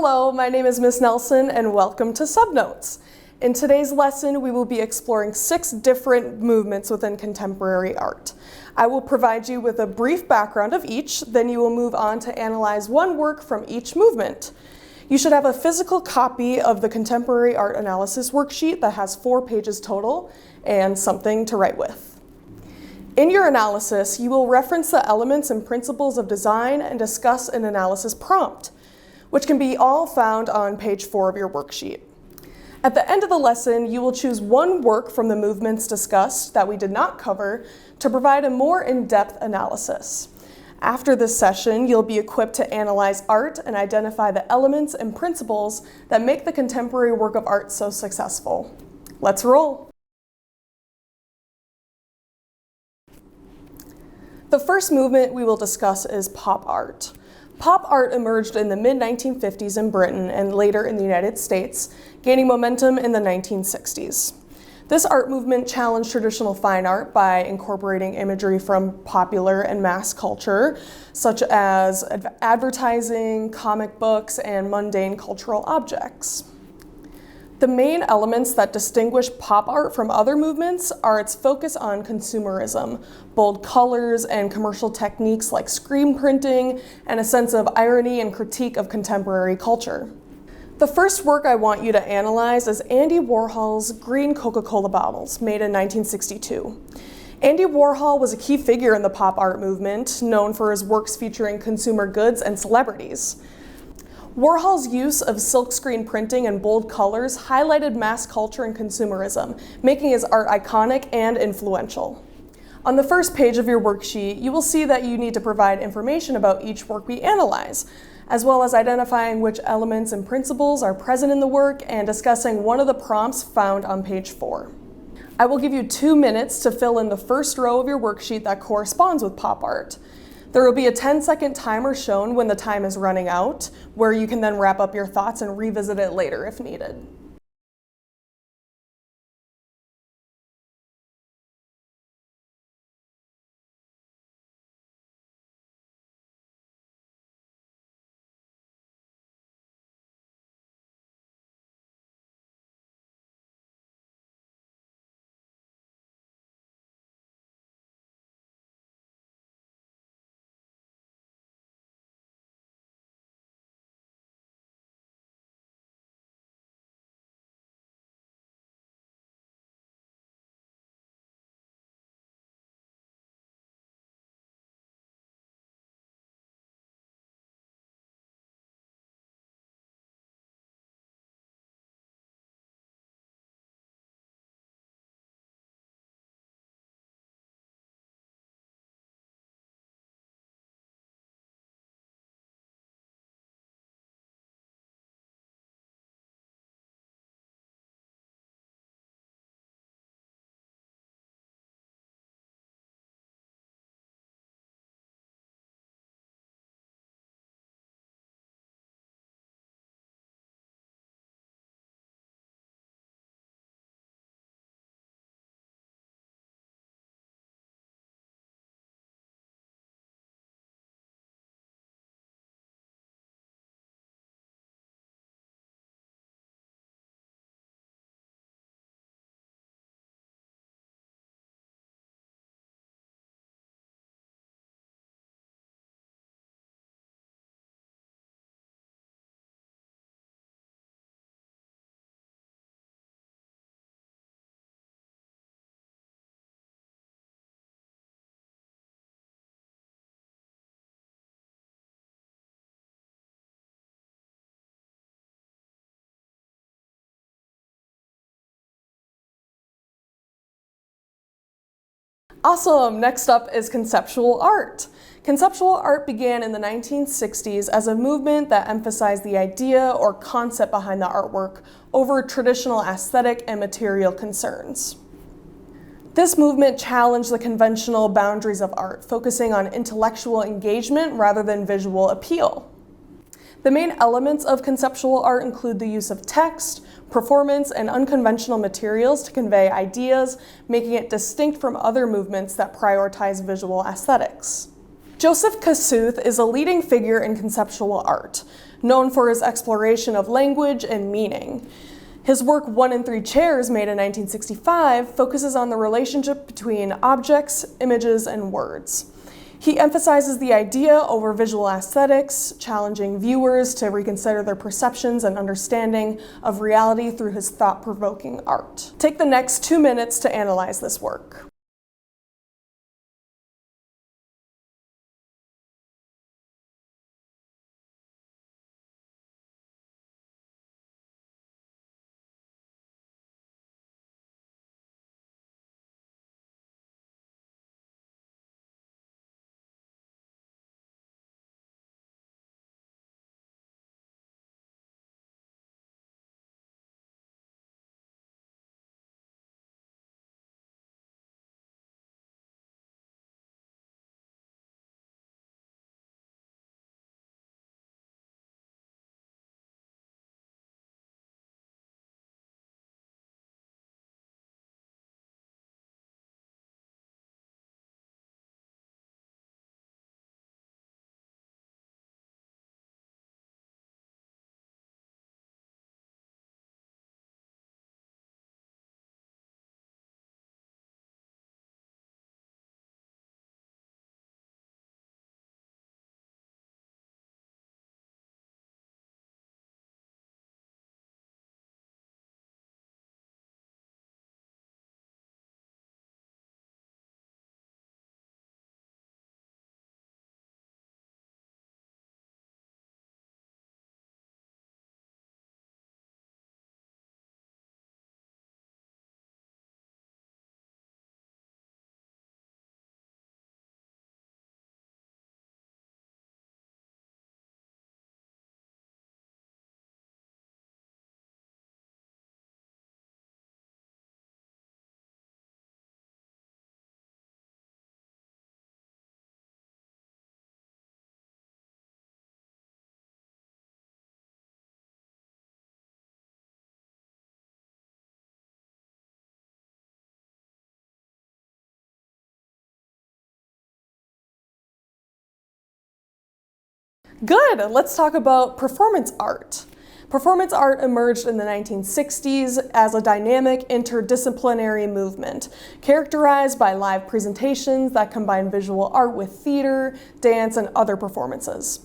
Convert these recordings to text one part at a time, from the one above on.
Hello, my name is Ms. Nelson and welcome to Subnotes. In today's lesson, we will be exploring 6 different movements within contemporary art. I will provide you with a brief background of each, then you will move on to analyze one work from each movement. You should have a physical copy of the Contemporary Art Analysis worksheet that has 4 pages total and something to write with. In your analysis, you will reference the elements and principles of design and discuss an analysis prompt, which can be all found on page 4 of your worksheet. At the end of the lesson, you will choose one work from the movements discussed that we did not cover to provide a more in-depth analysis. After this session, you'll be equipped to analyze art and identify the elements and principles that make the contemporary work of art so successful. Let's roll. The first movement we will discuss is pop art. Pop art emerged in the mid-1950s in Britain and later in the United States, gaining momentum in the 1960s. This art movement challenged traditional fine art by incorporating imagery from popular and mass culture, such as advertising, comic books, and mundane cultural objects. The main elements that distinguish pop art from other movements are its focus on consumerism, bold colors, and commercial techniques like screen printing, and a sense of irony and critique of contemporary culture. The first work I want you to analyze is Andy Warhol's green Coca-Cola bottles, made in 1962. Andy Warhol was a key figure in the pop art movement, known for his works featuring consumer goods and celebrities. Warhol's use of silkscreen printing and bold colors highlighted mass culture and consumerism, making his art iconic and influential. On the first page of your worksheet, you will see that you need to provide information about each work we analyze, as well as identifying which elements and principles are present in the work and discussing one of the prompts found on page 4. I will give you 2 minutes to fill in the first row of your worksheet that corresponds with pop art. There will be a 10-second timer shown when the time is running out, where you can then wrap up your thoughts and revisit it later if needed. Awesome! Next up is conceptual art. Conceptual art began in the 1960s as a movement that emphasized the idea or concept behind the artwork over traditional aesthetic and material concerns. This movement challenged the conventional boundaries of art, focusing on intellectual engagement rather than visual appeal. The main elements of conceptual art include the use of text, performance, and unconventional materials to convey ideas, making it distinct from other movements that prioritize visual aesthetics. Joseph Kosuth is a leading figure in conceptual art. known for his exploration of language and meaning. His work One in Three Chairs, made in 1965, focuses on the relationship between objects, images, and words. He emphasizes the idea over visual aesthetics, challenging viewers to reconsider their perceptions and understanding of reality through his thought-provoking art. Take the next 2 minutes to analyze this work. Good, let's talk about performance art. Performance art emerged in the 1960s as a dynamic interdisciplinary movement, characterized by live presentations that combine visual art with theater, dance, and other performances.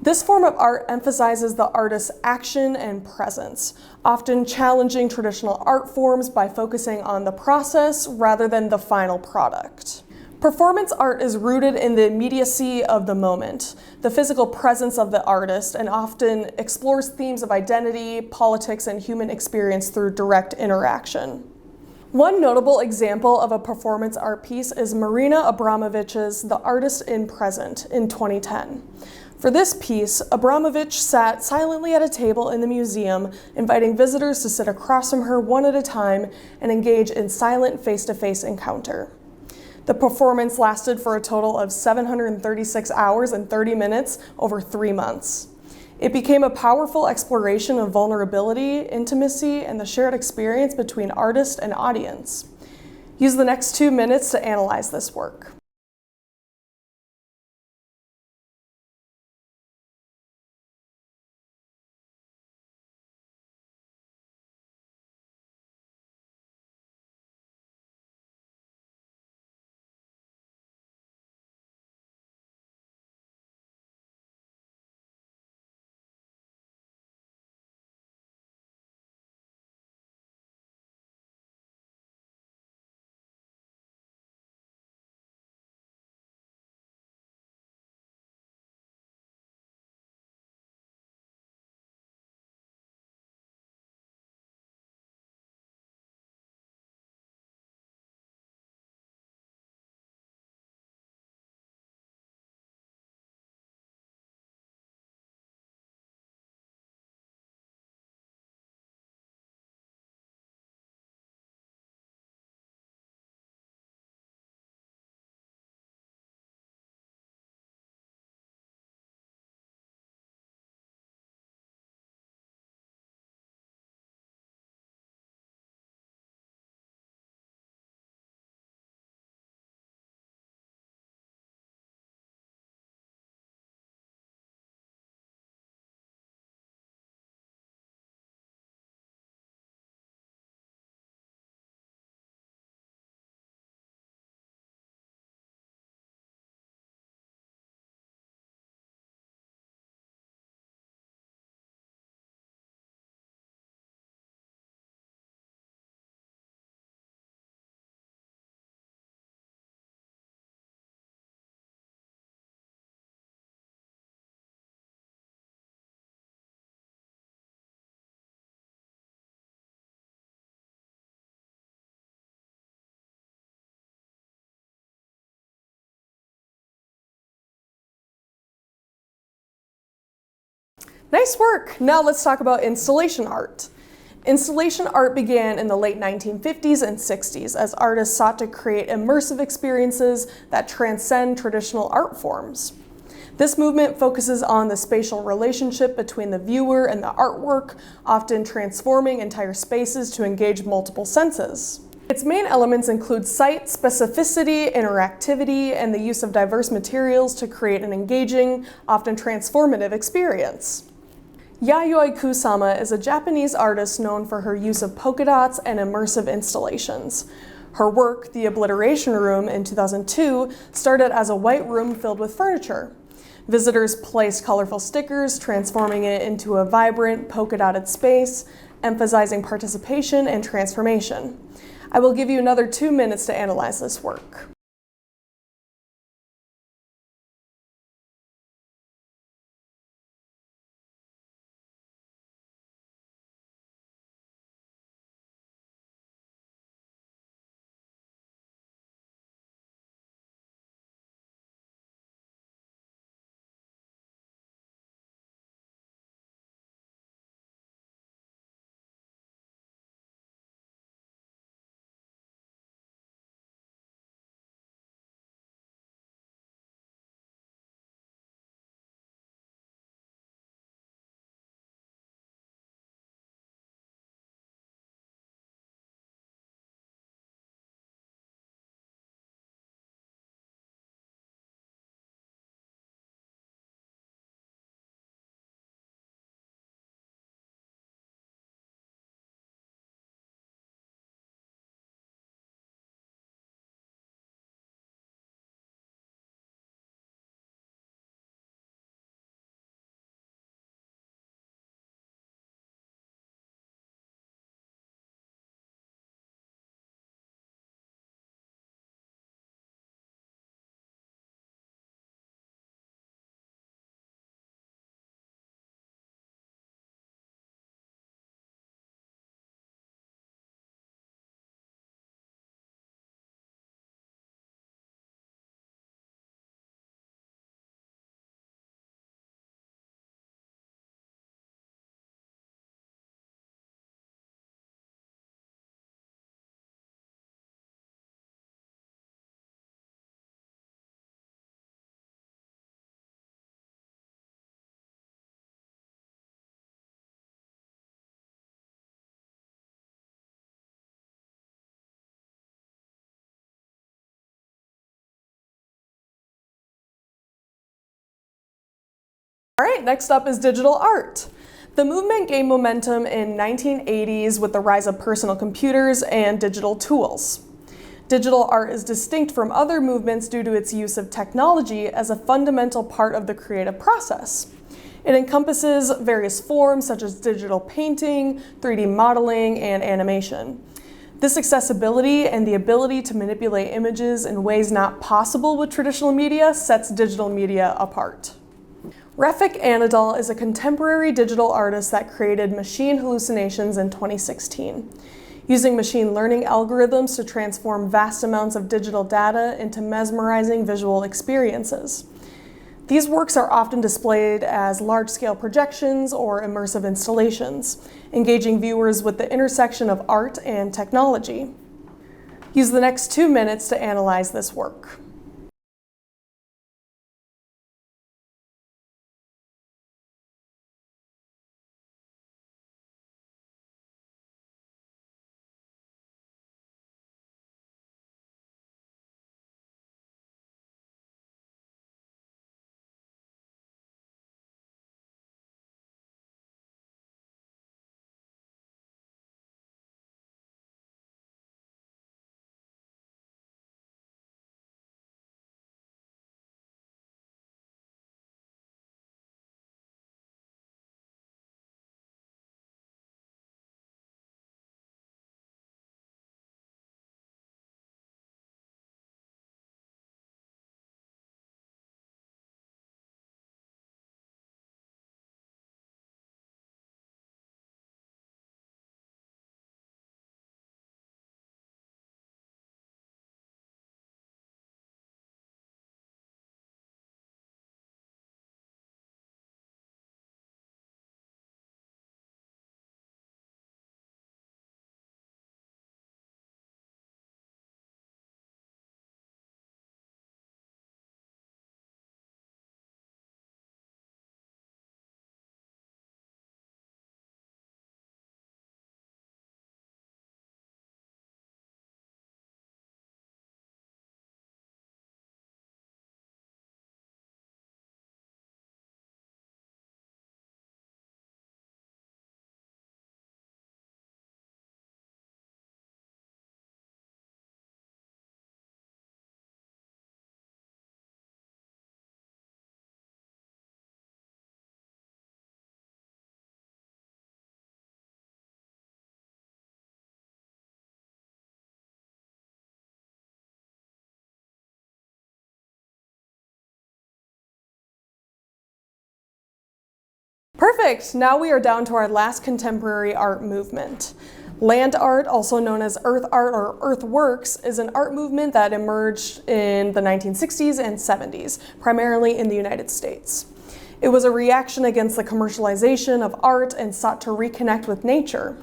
This form of art emphasizes the artist's action and presence, often challenging traditional art forms by focusing on the process rather than the final product. Performance art is rooted in the immediacy of the moment, the physical presence of the artist, and often explores themes of identity, politics, and human experience through direct interaction. One notable example of a performance art piece is Marina Abramovich's The Artist in Present in 2010. For this piece, Abramovich sat silently at a table in the museum, inviting visitors to sit across from her one at a time and engage in silent face-to-face encounter. The performance lasted for a total of 736 hours and 30 minutes over 3 months. It became a powerful exploration of vulnerability, intimacy, and the shared experience between artist and audience. Use the next 2 minutes to analyze this work. Nice work! Now let's talk about installation art. Installation art began in the late 1950s and 60s as artists sought to create immersive experiences that transcend traditional art forms. This movement focuses on the spatial relationship between the viewer and the artwork, often transforming entire spaces to engage multiple senses. Its main elements include sight, specificity, interactivity, and the use of diverse materials to create an engaging, often transformative experience. Yayoi Kusama is a Japanese artist known for her use of polka dots and immersive installations. Her work, The Obliteration Room, in 2002, started as a white room filled with furniture. Visitors placed colorful stickers, transforming it into a vibrant, polka-dotted space, emphasizing participation and transformation. I will give you another 2 minutes to analyze this work. All right, next up is digital art. The movement gained momentum in 1980s with the rise of personal computers and digital tools. Digital art is distinct from other movements due to its use of technology as a fundamental part of the creative process. It encompasses various forms such as digital painting, 3D modeling, and animation. This accessibility and the ability to manipulate images in ways not possible with traditional media sets digital media apart. Refik Anadol is a contemporary digital artist that created Machine Hallucinations in 2016, using machine learning algorithms to transform vast amounts of digital data into mesmerizing visual experiences. These works are often displayed as large-scale projections or immersive installations, engaging viewers with the intersection of art and technology. Use the next 2 minutes to analyze this work. Perfect! Now we are down to our last contemporary art movement. Land art, also known as earth art or earthworks, is an art movement that emerged in the 1960s and 70s, primarily in the United States. It was a reaction against the commercialization of art and sought to reconnect with nature.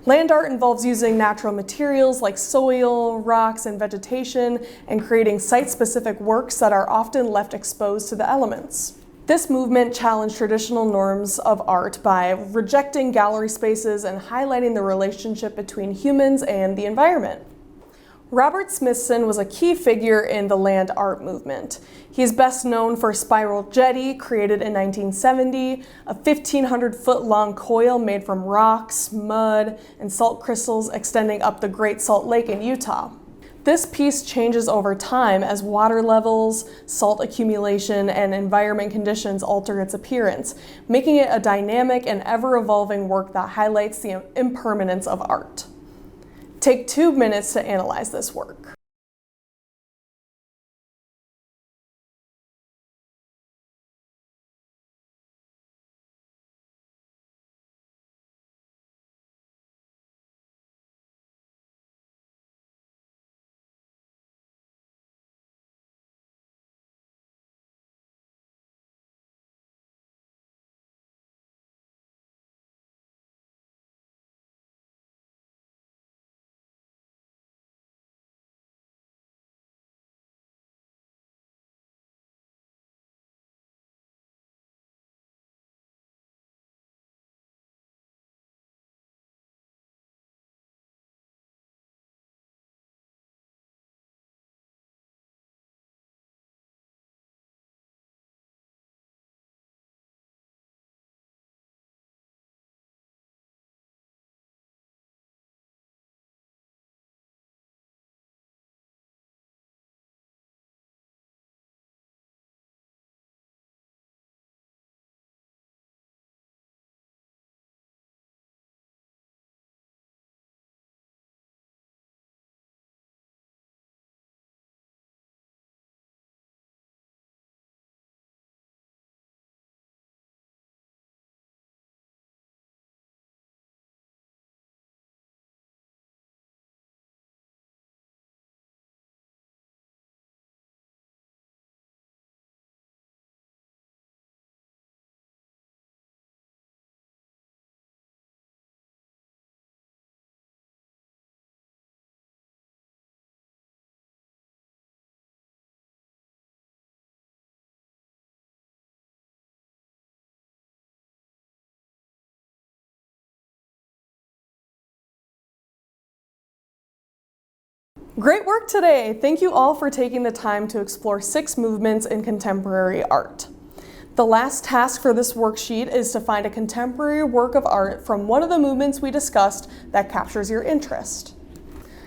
Land art involves using natural materials like soil, rocks, and vegetation, and creating site-specific works that are often left exposed to the elements. This movement challenged traditional norms of art by rejecting gallery spaces and highlighting the relationship between humans and the environment. Robert Smithson was a key figure in the land art movement. He is best known for Spiral Jetty, created in 1970, a 1,500-foot-long coil made from rocks, mud, and salt crystals extending up the Great Salt Lake in Utah. This piece changes over time as water levels, salt accumulation, and environment conditions alter its appearance, making it a dynamic and ever-evolving work that highlights the impermanence of art. Take 2 minutes to analyze this work. Great work today! Thank you all for taking the time to explore 6 movements in contemporary art. The last task for this worksheet is to find a contemporary work of art from one of the movements we discussed that captures your interest.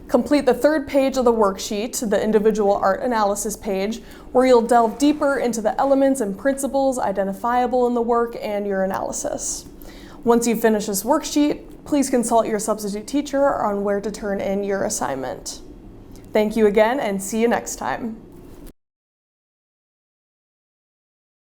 Complete the 3rd page of the worksheet, the individual art analysis page, where you'll delve deeper into the elements and principles identifiable in the work and your analysis. Once you finish this worksheet, please consult your substitute teacher on where to turn in your assignment. Thank you again, and see you next time.